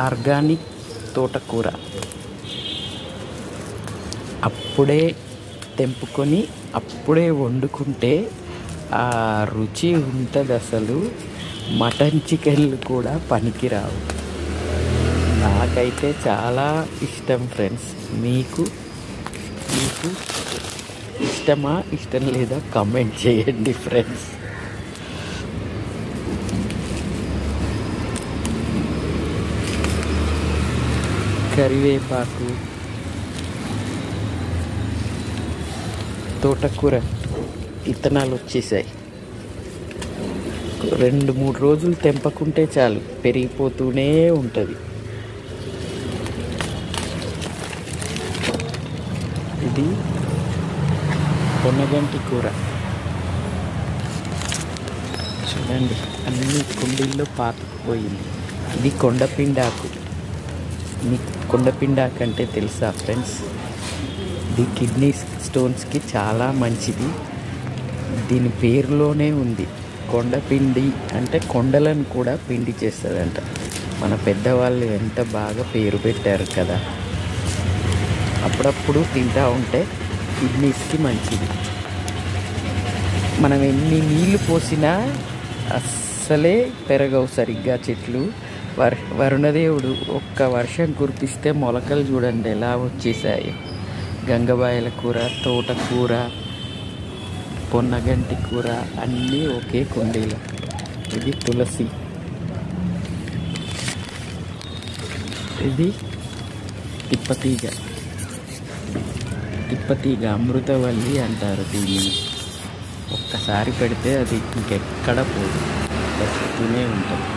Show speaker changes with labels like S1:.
S1: Organic తోటకూర అప్పుడే తెంపుకొని అప్పుడే వండుకుంటే ఆ రుచి ఉంటుంది. అసలు మటన్ చికెన్లు కూడా పనికిరావు. నాకైతే చాలా ఇష్టం ఫ్రెండ్స్. మీకు ఇష్టమా ఇష్టం లేదా కామెంట్ చేయండి ఫ్రెండ్స్. కరివేపాకు, తోటకూర విత్తనాలు వచ్చేసాయి. 2-3 రోజులు తెంపకుంటే చాలు, పెరిగిపోతూనే ఉంటుంది. ఇది పొన్నగంటి కూర చూడండి, అన్ని కుండీల్లో పాతుకుపోయింది. ఇది కొండపిండాకు. మీకు కొండపిండాకు అంటే తెలుసా ఫ్రెండ్స్? ఇది కిడ్నీ స్టోన్స్కి చాలా మంచిది. దీని పేరులోనే ఉంది. కొండపిండి అంటే కొండలను కూడా పిండి చేస్తుందంట. మన పెద్దవాళ్ళు ఎంత బాగా పేరు పెట్టారు కదా. అప్పుడప్పుడు తింటూ ఉంటే కిడ్నీస్కి మంచిది. మనం ఎన్ని నీళ్ళు పోసినా అస్సలే పెరగవు సరిగ్గా చెట్లు. వరుణదేవుడు ఒక్క వర్షం కురిపిస్తే మొలకలు చూడండి ఎలా వచ్చేసాయి. గంగబాయల కూర, తోటకూర, పొన్నగంటి కూర అన్నీ ఒకే కుండీలో. ఇది తులసి, ఇది తిప్పతీగ అమృతవల్లి అంటారు దీన్ని. ఒక్కసారి పెడితే అది ఇంకెక్కడ పోదు, వస్తూనే ఉంటుంది.